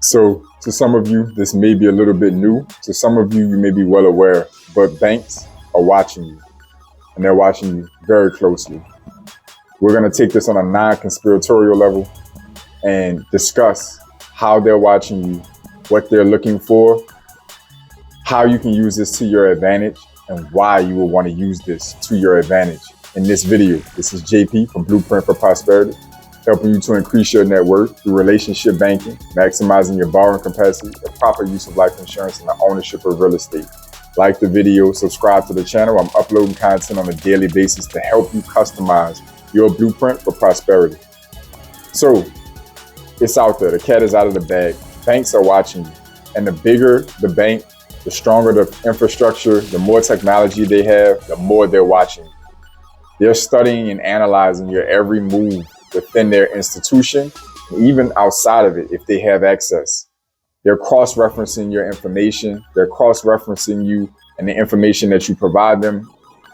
So to some of you, this may be a little bit new. To some of you, you may be well aware, but banks are watching you, and they're watching you very closely. We're going to take this on a non-conspiratorial level and discuss how they're watching you, what they're looking for, how you can use this to your advantage, and why you will want to use this to your advantage. In this video, this is JP from Blueprint for Prosperity, helping you to increase your net worth through relationship banking, maximizing your borrowing capacity, the proper use of life insurance, and the ownership of real estate. Like the video, subscribe to the channel. I'm uploading content on a daily basis to help you customize your blueprint for prosperity. So it's out there. The cat is out of the bag. Banks are watching you. And the bigger the bank, the stronger the infrastructure, the more technology they have, the more they're watching you. They're studying and analyzing your every move within their institution, and even outside of it if they have access. They're cross-referencing your information. They're cross-referencing you and the information that you provide them.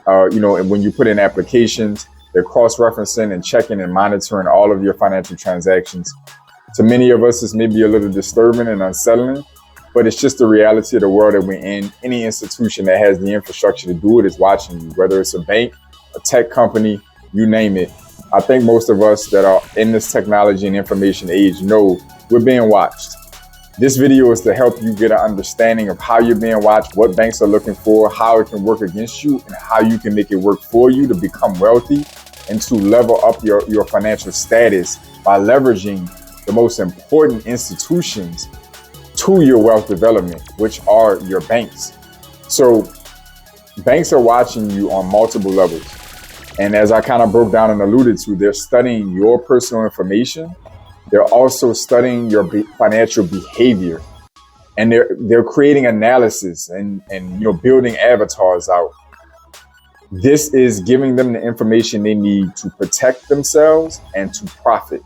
And when you put in applications, they're cross-referencing and checking and monitoring all of your financial transactions. To many of us, this may be a little disturbing and unsettling, but it's just the reality of the world that we're in. Any institution that has the infrastructure to do it is watching you, whether it's a bank, a tech company, you name it. I think most of us that are in this technology and information age know we're being watched. This video is to help you get an understanding of how you're being watched, what banks are looking for, how it can work against you, and how you can make it work for you to become wealthy and to level up your financial status by leveraging the most important institutions to your wealth development, which are your banks. So banks are watching you on multiple levels. And as I kind of broke down and alluded to, they're studying your personal information. They're also studying your financial behavior, and they're creating analysis and building avatars out. This is giving them the information they need to protect themselves and to profit.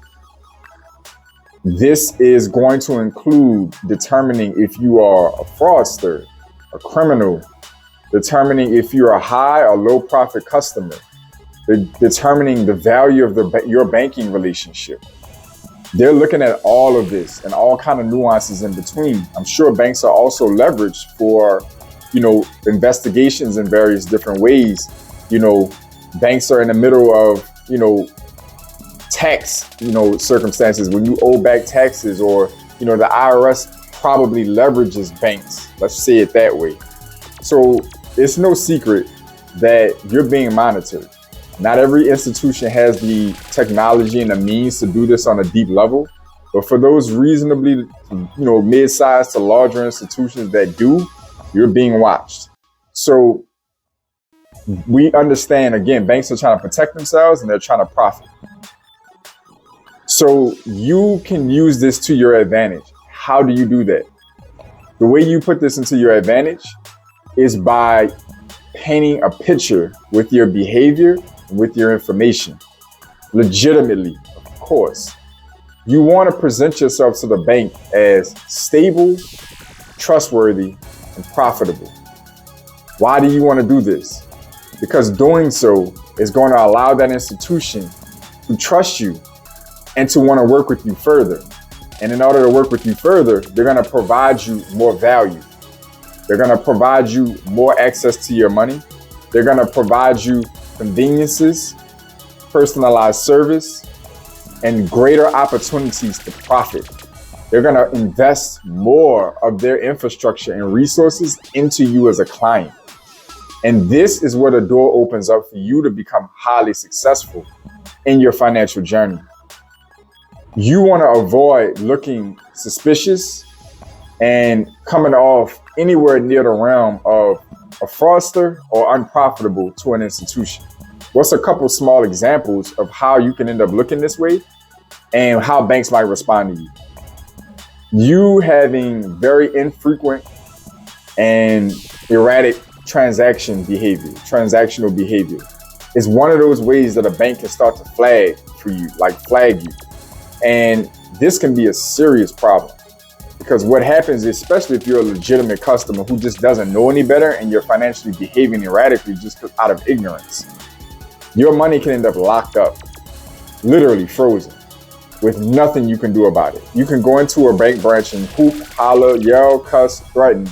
This is going to include determining if you are a fraudster, a criminal, determining if you're a high or low profit customer, determining the value of your banking relationship. They're looking at all of this and all kind of nuances in between. I'm sure banks are also leveraged for, investigations in various different ways. Banks are in the middle of, tax, circumstances when you owe back taxes, or, the IRS probably leverages banks. Let's say it that way. So it's no secret that you're being monitored. Not every institution has the technology and the means to do this on a deep level, but for those reasonably, mid-sized to larger institutions that do, you're being watched. So we understand, again, banks are trying to protect themselves and they're trying to profit. So you can use this to your advantage. How do you do that? The way you put this into your advantage is by painting a picture with your behavior, with your information, legitimately, of course. You want to present yourself to the bank as stable, trustworthy, and profitable. Why do you want to do this? Because doing so is going to allow that institution to trust you and to want to work with you further. And in order to work with you further, they're going to provide you more value. They're going to provide you more access to your money. They're going to provide you conveniences, personalized service, and greater opportunities to profit. They're going to invest more of their infrastructure and resources into you as a client. And this is where the door opens up for you to become highly successful in your financial journey. You want to avoid looking suspicious and coming off anywhere near the realm of a fraudster or unprofitable to an institution. What's a couple small examples of how you can end up looking this way and how banks might respond to you? You having very infrequent and erratic transactional behavior is one of those ways that a bank can start to flag you. And this can be a serious problem. Because what happens, especially if you're a legitimate customer who just doesn't know any better and you're financially behaving erratically just out of ignorance, your money can end up locked up, literally frozen. with nothing you can do about it. You can go into a bank branch and hoop, holler, yell, cuss, threaten.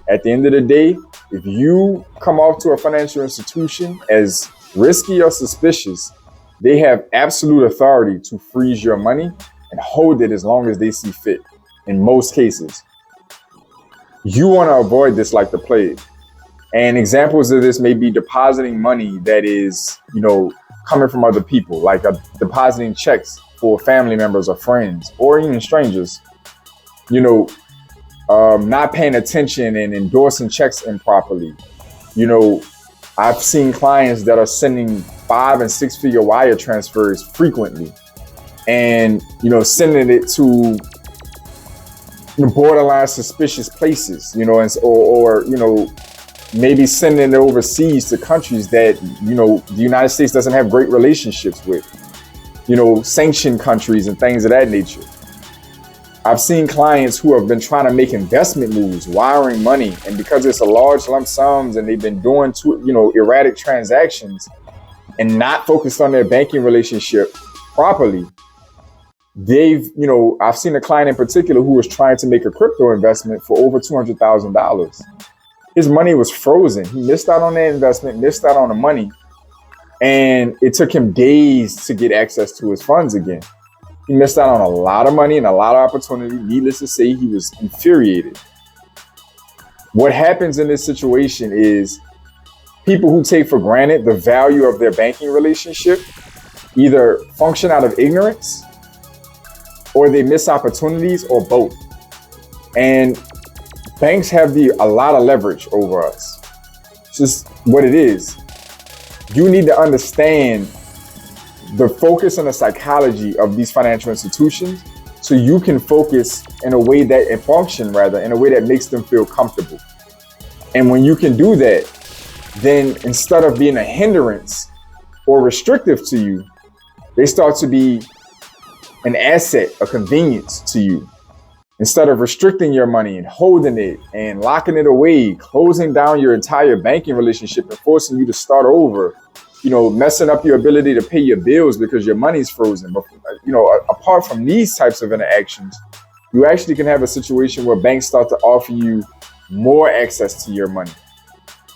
At the end of the day, if you come off to a financial institution as risky or suspicious, they have absolute authority to freeze your money and hold it as long as they see fit. In most cases, you want to avoid this like the plague. And examples of this may be depositing money that is, coming from other people, like depositing checks for family members or friends or even strangers, not paying attention and endorsing checks improperly. I've seen clients that are sending 5 and 6 figure wire transfers frequently and, sending it to borderline suspicious places, or maybe sending it overseas to countries that, the United States doesn't have great relationships with, sanctioned countries and things of that nature. I've seen clients who have been trying to make investment moves, wiring money, and because it's a large lump sums and they've been doing erratic transactions and not focused on their banking relationship properly, I've seen a client in particular who was trying to make a crypto investment for over $200,000. His money was frozen. He missed out on that investment, missed out on the money, and it took him days to get access to his funds again. He missed out on a lot of money and a lot of opportunity. Needless to say, he was infuriated. What happens in this situation is people who take for granted the value of their banking relationship either function out of ignorance or they miss opportunities or both. And banks have a lot of leverage over us. It's just what it is. You need to understand the focus and the psychology of these financial institutions so you can focus in a way that, and function rather, in a way that makes them feel comfortable. And when you can do that, then instead of being a hindrance or restrictive to you, they start to be an asset, a convenience to you. Instead of restricting your money and holding it and locking it away, closing down your entire banking relationship and forcing you to start over, messing up your ability to pay your bills because your money's frozen. But, apart from these types of interactions, you actually can have a situation where banks start to offer you more access to your money,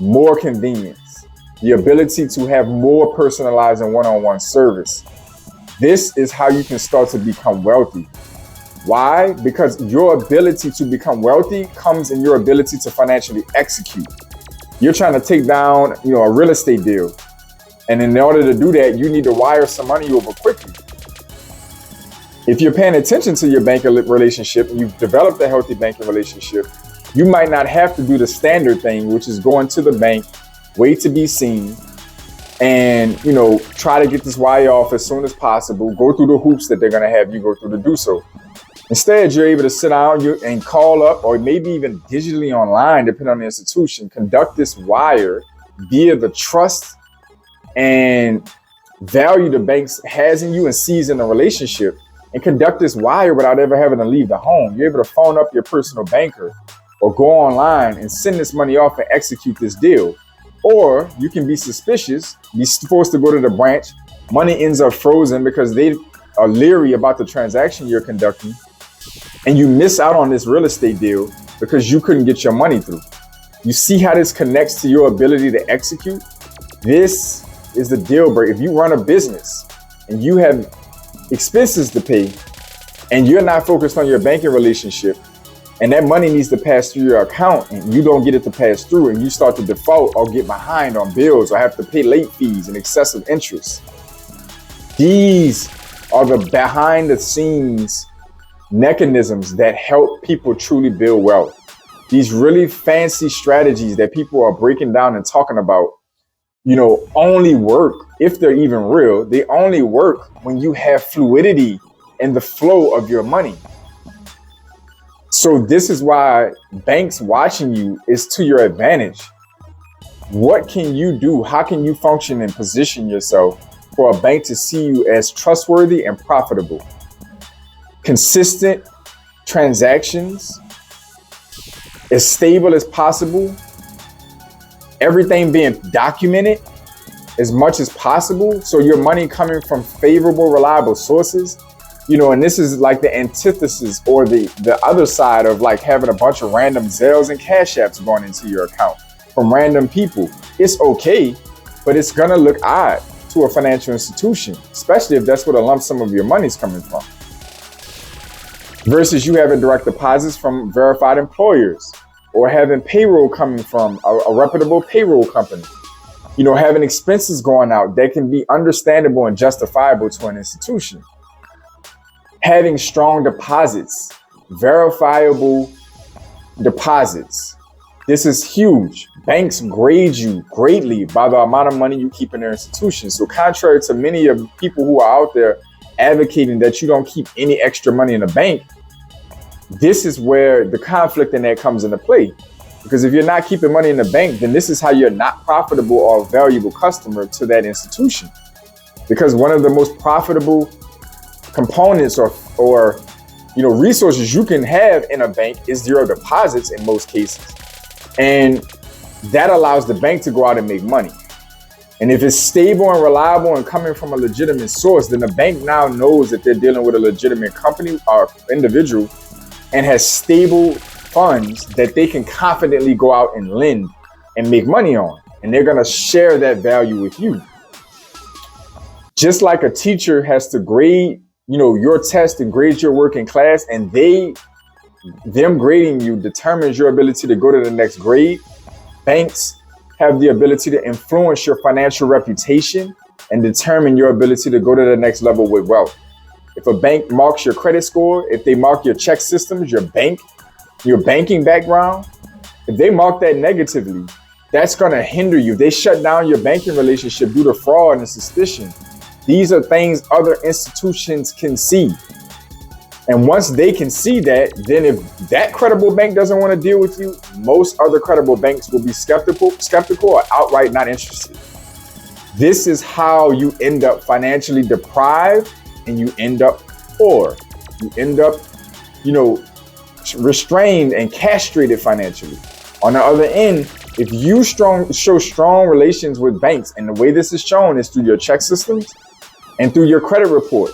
more convenience, the ability to have more personalized and one-on-one service. This is how you can start to become wealthy. Why? Because your ability to become wealthy comes in your ability to financially execute. You're trying to take down, a real estate deal. And in order to do that, you need to wire some money over quickly. If you're paying attention to your banking relationship and you've developed a healthy banking relationship, you might not have to do the standard thing, which is going to the bank, wait to be seen, and, try to get this wire off as soon as possible, go through the hoops that they're going to have you go through to do so. Instead, you're able to sit down and call up, or maybe even digitally online, depending on the institution, conduct this wire via the trust and value the bank has in you and sees in the relationship, and conduct this wire without ever having to leave the home. You're able to phone up your personal banker or go online and send this money off and execute this deal. Or you can be suspicious, be forced to go to the branch. Money ends up frozen because they are leery about the transaction you're conducting. And you miss out on this real estate deal because you couldn't get your money through. You see how this connects to your ability to execute? This is the deal breaker. If you run a business and you have expenses to pay and you're not focused on your banking relationship, and that money needs to pass through your account and you don't get it to pass through, and you start to default or get behind on bills or have to pay late fees and excessive interest. These are the behind the scenes mechanisms that help people truly build wealth. These really fancy strategies that people are breaking down and talking about, only work, if they're even real, they only work when you have fluidity in the flow of your money. So this is why banks watching you is to your advantage. What can you do? How can you function and position yourself for a bank to see you as trustworthy and profitable? Consistent transactions, as stable as possible, everything being documented as much as possible, so your money coming from favorable, reliable sources, And this is like the antithesis or the other side of like having a bunch of random Zelles and Cash Apps going into your account from random people. It's okay, but it's gonna look odd to a financial institution, especially if that's where the lump sum of your money's coming from. Versus you having direct deposits from verified employers or having payroll coming from a reputable payroll company. Having expenses going out that can be understandable and justifiable to an institution. Having strong deposits, verifiable deposits. This is huge. Banks grade you greatly by the amount of money you keep in their institution. So contrary to many of people who are out there advocating that you don't keep any extra money in the bank, this is where the conflict in that comes into play. Because if you're not keeping money in the bank, then this is how you're not profitable or a valuable customer to that institution. Because one of the most profitable components or resources you can have in a bank is your deposits in most cases. And that allows the bank to go out and make money. And if it's stable and reliable and coming from a legitimate source, then the bank now knows that they're dealing with a legitimate company or individual and has stable funds that they can confidently go out and lend and make money on. And they're going to share that value with you. Just like a teacher has to grade your test and grade your work in class, and them grading you determines your ability to go to the next grade. Banks have the ability to influence your financial reputation and determine your ability to go to the next level with wealth. If a bank marks your credit score, if they mark your check systems, your banking background, if they mark that negatively, that's going to hinder you. They shut down your banking relationship due to fraud and suspicion. These are things other institutions can see. And once they can see that, then if that credible bank doesn't want to deal with you, most other credible banks will be skeptical or outright not interested. This is how you end up financially deprived and you end up poor. You end up, restrained and castrated financially. On the other end, if you show strong relations with banks, and the way this is shown is through your check systems and through your credit report.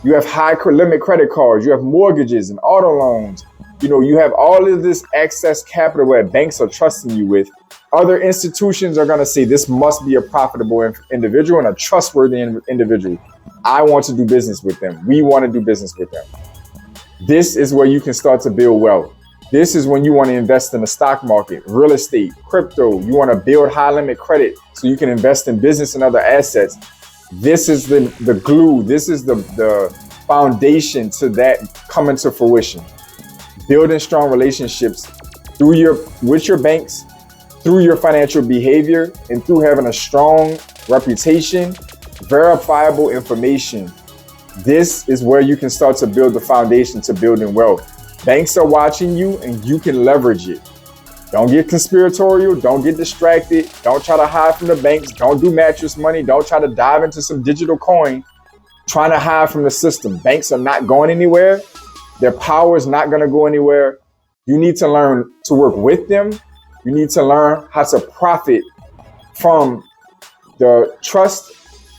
You have high limit credit cards, you have mortgages and auto loans. You have all of this excess capital where banks are trusting you with. Other institutions are going to say this must be a profitable individual and a trustworthy individual. I want to do business with them. We want to do business with them. This is where you can start to build wealth. This is when you want to invest in the stock market, real estate, crypto. You want to build high limit credit so you can invest in business and other assets. This is the glue. This is the foundation to that coming to fruition. Building strong relationships with your banks, through your financial behavior, and through having a strong reputation, verifiable information. This is where you can start to build the foundation to building wealth. Banks are watching you and you can leverage it. Don't get conspiratorial. Don't get distracted. Don't try to hide from the banks. Don't do mattress money. Don't try to dive into some digital coin trying to hide from the system. Banks are not going anywhere. Their power is not going to go anywhere. You need to learn to work with them. You need to learn how to profit from the trust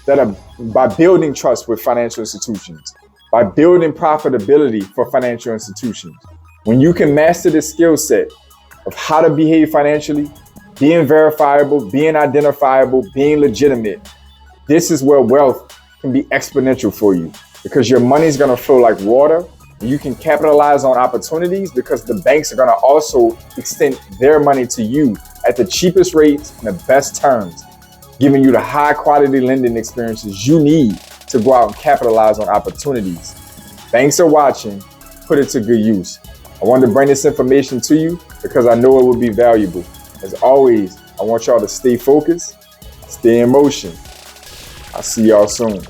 by building trust with financial institutions, by building profitability for financial institutions. When you can master the skill set of how to behave financially, being verifiable, being identifiable, being legitimate, this is where wealth can be exponential for you, because your money is going to flow like water. And you can capitalize on opportunities because the banks are going to also extend their money to you at the cheapest rates and the best terms, giving you the high quality lending experiences you need to go out and capitalize on opportunities. Banks are watching. Put it to good use. I wanted to bring this information to you because I know it will be valuable. As always, I want y'all to stay focused, stay in motion. I'll see y'all soon.